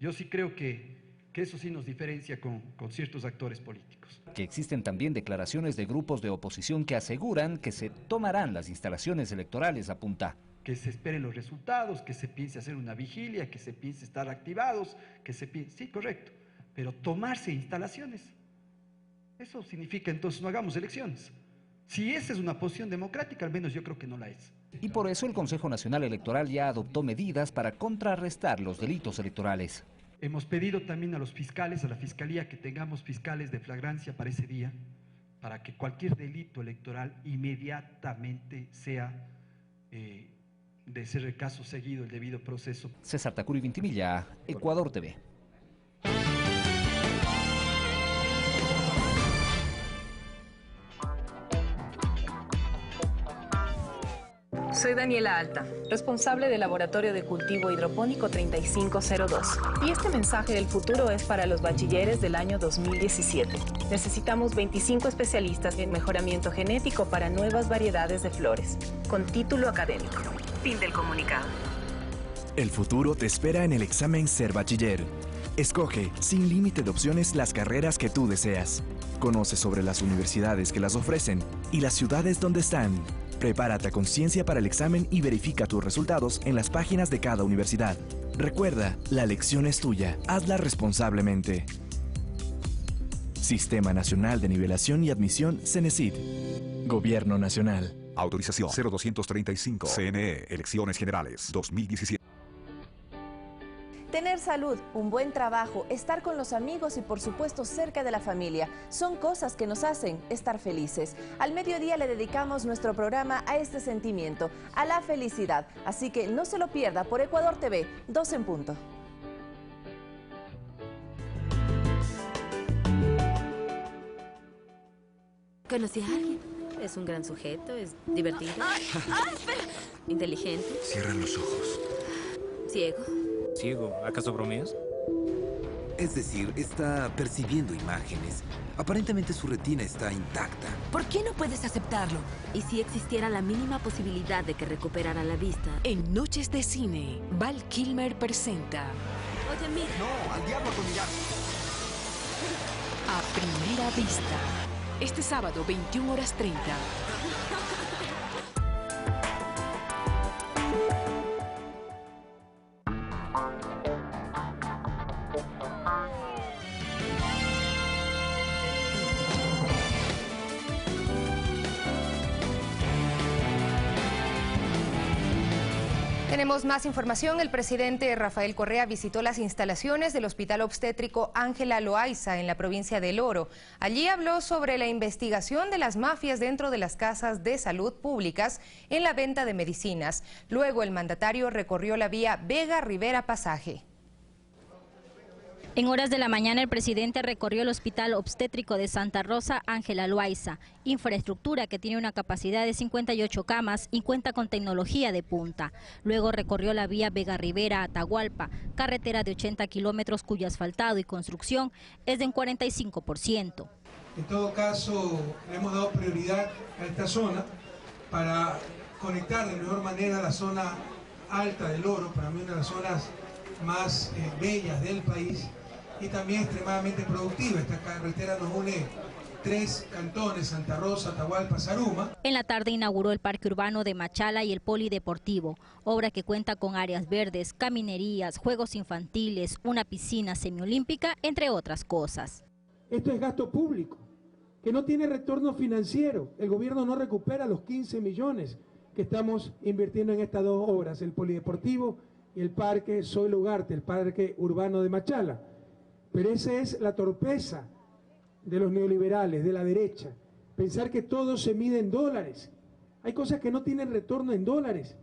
Yo sí creo que eso sí nos diferencia con ciertos actores políticos. Que existen también declaraciones de grupos de oposición que aseguran que se tomarán las instalaciones electorales, apunta. Que se esperen los resultados, que se piense hacer una vigilia, que se piense estar activados, que se piense... Sí, correcto, pero tomarse instalaciones, eso significa entonces no hagamos elecciones. Si esa es una posición democrática, al menos yo creo que no la es. Y por eso el Consejo Nacional Electoral ya adoptó medidas para contrarrestar los delitos electorales. Hemos pedido también a los fiscales, a la Fiscalía, que tengamos fiscales de flagrancia para ese día, para que cualquier delito electoral inmediatamente sea... de ser el caso seguido, el debido proceso. César Tacuri Vintimilla, Ecuador TV. Soy Daniela Alta, responsable del Laboratorio de Cultivo Hidropónico 3502. Y este mensaje del futuro es para los bachilleres del año 2017. Necesitamos 25 especialistas en mejoramiento genético para nuevas variedades de flores, con título académico. Fin del comunicado. El futuro te espera en el examen Ser Bachiller. Escoge, sin límite de opciones, las carreras que tú deseas. Conoce sobre las universidades que las ofrecen y las ciudades donde están. Prepárate a conciencia para el examen y verifica tus resultados en las páginas de cada universidad. Recuerda, la elección es tuya. Hazla responsablemente. Sistema Nacional de Nivelación y Admisión, CENESID. Gobierno Nacional. Autorización 0235. CNE, Elecciones Generales 2017. Tener salud salud, un buen trabajo, estar con los amigos y por supuesto cerca de la familia son cosas que nos hacen estar felices. Al mediodía le dedicamos nuestro programa a este sentimiento, a la felicidad. Así que no se lo pierda por Ecuador TV, 2 en punto. ¿Conocí a alguien? Es un gran sujeto, es divertido, inteligente. Cierran los ojos. Ciego. ¿Ciego? ¿Acaso bromeas? Es decir, está percibiendo imágenes. Aparentemente su retina está intacta. ¿Por qué no puedes aceptarlo? ¿Y si existiera la mínima posibilidad de que recuperara la vista? En Noches de Cine, Val Kilmer presenta... Oye, mira. No, al diablo con mirar. A primera vista. Este sábado, 21:30. Tenemos más información. El presidente Rafael Correa visitó las instalaciones del Hospital Obstétrico Ángela Loaiza en la provincia del Oro. Allí habló sobre la investigación de las mafias dentro de las casas de salud públicas en la venta de medicinas. Luego el mandatario recorrió la vía Vega Rivera Pasaje. En horas de la mañana el presidente recorrió el Hospital Obstétrico de Santa Rosa Ángela Loaiza, infraestructura que tiene una capacidad de 58 camas y cuenta con tecnología de punta. Luego recorrió la vía Vega Rivera Atahualpa, carretera de 80 kilómetros cuyo asfaltado y construcción es de un 45%. En todo caso, le hemos dado prioridad a esta zona para conectar de mejor manera la zona alta del Oro, para mí una de las zonas más bellas del país, y también extremadamente productiva. Esta carretera nos une 3 cantones, Santa Rosa, Atahualpa, Zaruma. En la tarde inauguró el Parque Urbano de Machala y el Polideportivo, obra que cuenta con áreas verdes, caminerías, juegos infantiles, una piscina semiolímpica, entre otras cosas. Esto es gasto público, que no tiene retorno financiero. El gobierno no recupera los 15 millones que estamos invirtiendo en estas 2 obras, el Polideportivo y el Parque Zoilo Ugarte, el Parque Urbano de Machala. Pero esa es la torpeza de los neoliberales, de la derecha, pensar que todo se mide en dólares. Hay cosas que no tienen retorno en dólares,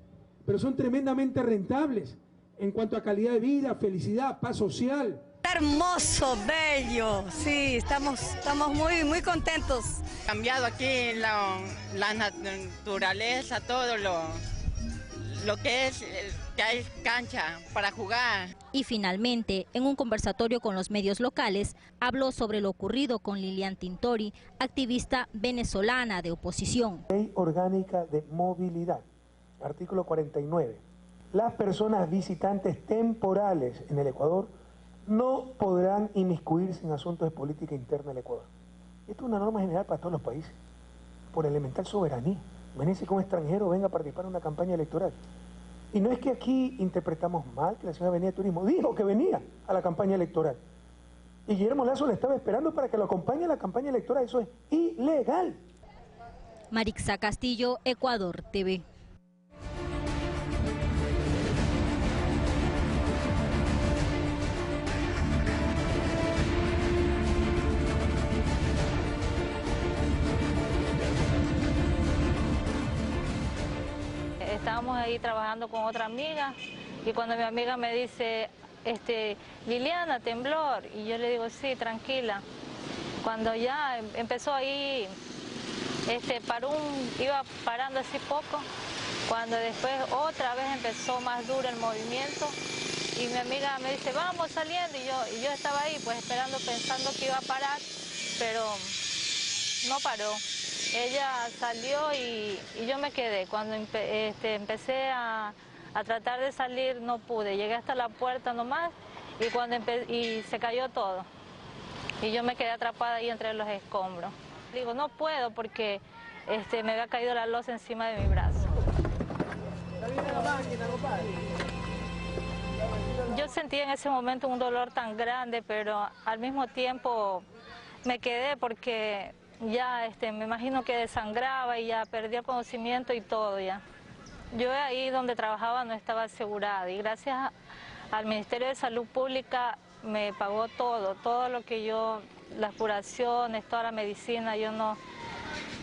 pero son tremendamente rentables en cuanto a calidad de vida, felicidad, paz social. Hermoso, bello, sí, estamos muy contentos. Cambiado aquí la naturaleza, todo lo que es, que hay cancha para jugar. Y finalmente, en un conversatorio con los medios locales, habló sobre lo ocurrido con Lilian Tintori, activista venezolana de oposición. Ley Orgánica de Movilidad, artículo 49. Las personas visitantes temporales en el Ecuador no podrán inmiscuirse en asuntos de política interna del Ecuador. Esto es una norma general para todos los países, por elemental soberanía. Venirse con un extranjero, venga a participar en una campaña electoral. Y no es que aquí interpretamos mal que la señora venía de turismo, dijo que venía a la campaña electoral. Y Guillermo Lasso le estaba esperando para que lo acompañe a la campaña electoral, eso es ilegal. Marixa Castillo, Ecuador TV. Estábamos ahí trabajando con otra amiga y cuando mi amiga me dice, Liliana, temblor, y yo le digo, sí, tranquila. Cuando ya empezó ahí, iba parando así poco, cuando después otra vez empezó más duro el movimiento y mi amiga me dice, vamos saliendo, y yo estaba ahí pues esperando, pensando que iba a parar, pero no paró. Ella salió y yo me quedé. Cuando empecé a tratar de salir no pude. Llegué hasta la puerta nomás y se cayó todo. Y yo me quedé atrapada ahí entre los escombros. Digo, no puedo porque me había caído la losa encima de mi brazo. Yo sentí en ese momento un dolor tan grande, pero al mismo tiempo me quedé porque ya me imagino que desangraba y ya perdí el conocimiento y todo ya. Yo ahí donde trabajaba no estaba asegurada y gracias al Ministerio de Salud Pública me pagó todo lo que yo, las curaciones, toda la medicina, yo no,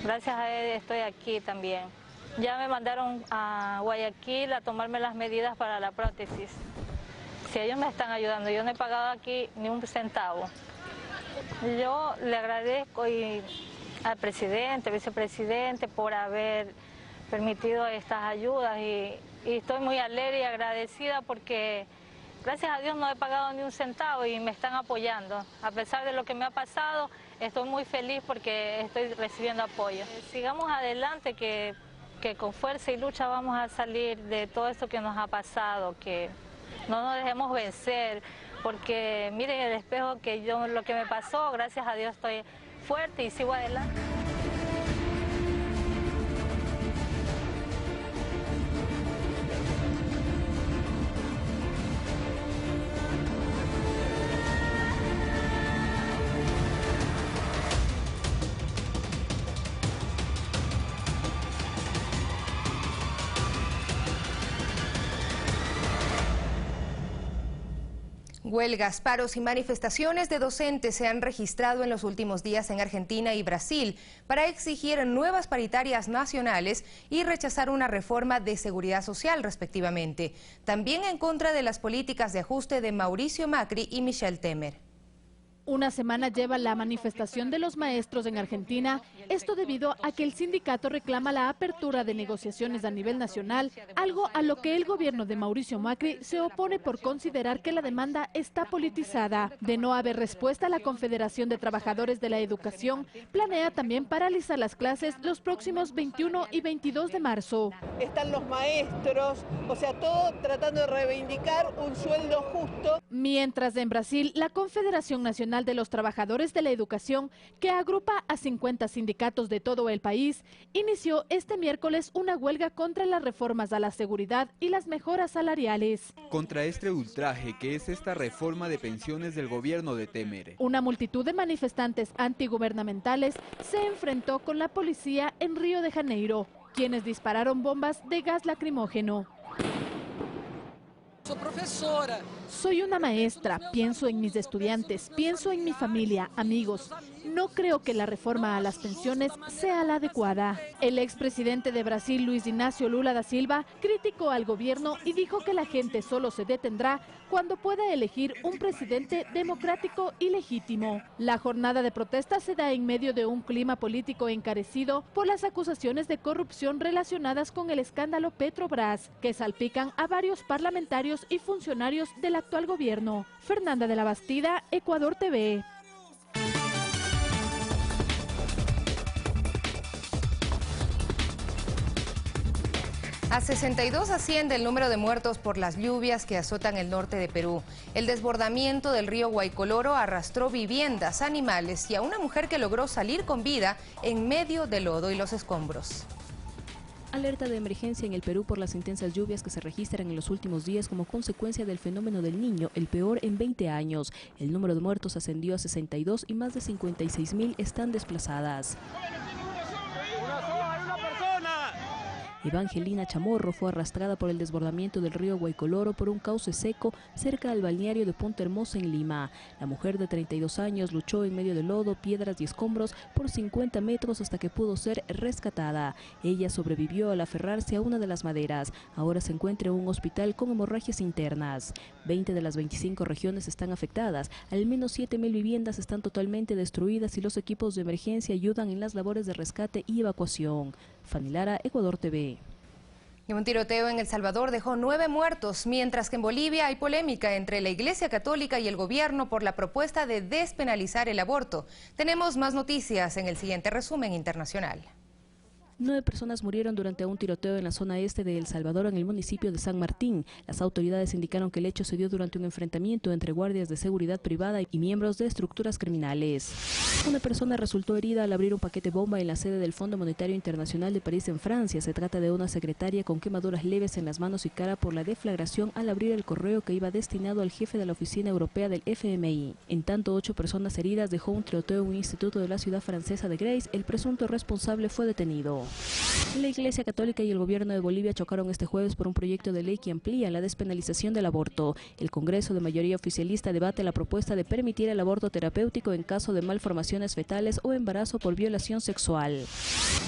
gracias a él estoy aquí también. Ya me mandaron a Guayaquil a tomarme las medidas para la prótesis. Si ellos me están ayudando, yo no he pagado aquí ni un centavo. Yo le agradezco al presidente, vicepresidente, por haber permitido estas ayudas y estoy muy alegre y agradecida porque gracias a Dios no he pagado ni un centavo y me están apoyando. A pesar de lo que me ha pasado, estoy muy feliz porque estoy recibiendo apoyo. Sigamos adelante, que con fuerza y lucha vamos a salir de todo esto que nos ha pasado, que no nos dejemos vencer, porque miren el espejo que lo que me pasó, gracias a Dios estoy fuerte y sigo adelante. Huelgas, paros y manifestaciones de docentes se han registrado en los últimos días en Argentina y Brasil para exigir nuevas paritarias nacionales y rechazar una reforma de seguridad social, respectivamente. También en contra de las políticas de ajuste de Mauricio Macri y Michel Temer. Una semana lleva la manifestación de los maestros en Argentina, esto debido a que el sindicato reclama la apertura de negociaciones a nivel nacional, algo a lo que el gobierno de Mauricio Macri se opone por considerar que la demanda está politizada. De no haber respuesta, la Confederación de Trabajadores de la Educación planea también paralizar las clases los próximos 21 y 22 de marzo. Están los maestros, o sea, todo tratando de reivindicar un sueldo justo. Mientras en Brasil, la Confederación Nacional de los Trabajadores de la Educación, que agrupa a 50 sindicatos de todo el país, inició este miércoles una huelga contra las reformas a la seguridad y las mejoras salariales. Contra este ultraje que es esta reforma de pensiones del gobierno de Temer. Una multitud de manifestantes antigubernamentales se enfrentó con la policía en Río de Janeiro, quienes dispararon bombas de gas lacrimógeno. Soy una maestra, pienso en mis estudiantes, pienso en mi familia, amigos. No creo que la reforma a las pensiones sea la adecuada. El expresidente de Brasil, Luis Inácio Lula da Silva, criticó al gobierno y dijo que la gente solo se detendrá cuando pueda elegir un presidente democrático y legítimo. La jornada de protesta se da en medio de un clima político encarecido por las acusaciones de corrupción relacionadas con el escándalo Petrobras, que salpican a varios parlamentarios y funcionarios del actual gobierno. Fernanda de la Bastida, Ecuador TV. A 62 asciende el número de muertos por las lluvias que azotan el norte de Perú. El desbordamiento del río Guaycoloro arrastró viviendas, animales y a una mujer que logró salir con vida en medio del lodo y los escombros. Alerta de emergencia en el Perú por las intensas lluvias que se registran en los últimos días como consecuencia del fenómeno del Niño, el peor en 20 años. El número de muertos ascendió a 62 y más de 56.000 están desplazadas. Evangelina Chamorro fue arrastrada por el desbordamiento del río Guaycoloro por un cauce seco cerca al balneario de Punta Hermosa en Lima. La mujer de 32 años luchó en medio de lodo, piedras y escombros por 50 metros hasta que pudo ser rescatada. Ella sobrevivió al aferrarse a una de las maderas. Ahora se encuentra en un hospital con hemorragias internas. 20 de las 25 regiones están afectadas. Al menos 7.000 viviendas están totalmente destruidas y los equipos de emergencia ayudan en las labores de rescate y evacuación. Fanny Lara, Ecuador TV. Y un tiroteo en El Salvador dejó 9 muertos, mientras que en Bolivia hay polémica entre la Iglesia Católica y el gobierno por la propuesta de despenalizar el aborto. Tenemos más noticias en el siguiente resumen internacional. 9 personas murieron durante un tiroteo en la zona este de El Salvador, en el municipio de San Martín. Las autoridades indicaron que el hecho se dio durante un enfrentamiento entre guardias de seguridad privada y miembros de estructuras criminales. Una persona resultó herida al abrir un paquete bomba en la sede del Fondo Monetario Internacional de París, en Francia. Se trata de una secretaria con quemaduras leves en las manos y cara por la deflagración al abrir el correo que iba destinado al jefe de la Oficina Europea del FMI. En tanto, 8 personas heridas dejó un tiroteo en un instituto de la ciudad francesa de Grace. El presunto responsable fue detenido. La Iglesia Católica y el gobierno de Bolivia chocaron este jueves por un proyecto de ley que amplía la despenalización del aborto. El Congreso de mayoría oficialista debate la propuesta de permitir el aborto terapéutico en caso de malformaciones fetales o embarazo por violación sexual.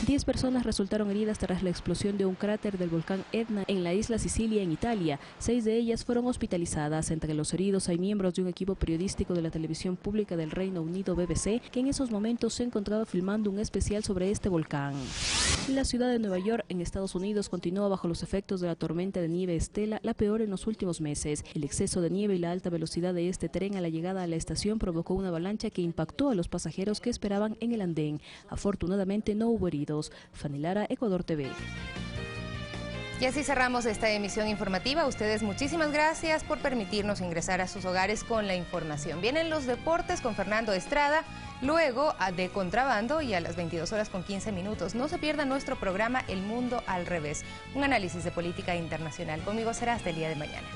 10 personas resultaron heridas tras la explosión de un cráter del volcán Etna en la isla Sicilia, en Italia. 6 de ellas fueron hospitalizadas. Entre los heridos hay miembros de un equipo periodístico de la televisión pública del Reino Unido, BBC, que en esos momentos se encontraba filmando un especial sobre este volcán. La ciudad de Nueva York, en Estados Unidos, continúa bajo los efectos de la tormenta de nieve Estela, la peor en los últimos meses. El exceso de nieve y la alta velocidad de este tren a la llegada a la estación provocó una avalancha que impactó a los pasajeros que esperaban en el andén. Afortunadamente no hubo heridos. Fanny Lara, Ecuador TV. Y así cerramos esta emisión informativa. A ustedes muchísimas gracias por permitirnos ingresar a sus hogares con la información. Vienen los deportes con Fernando Estrada, luego de Contrabando y a las 22:15. No se pierda nuestro programa El Mundo al Revés, un análisis de política internacional. Conmigo será hasta el día de mañana.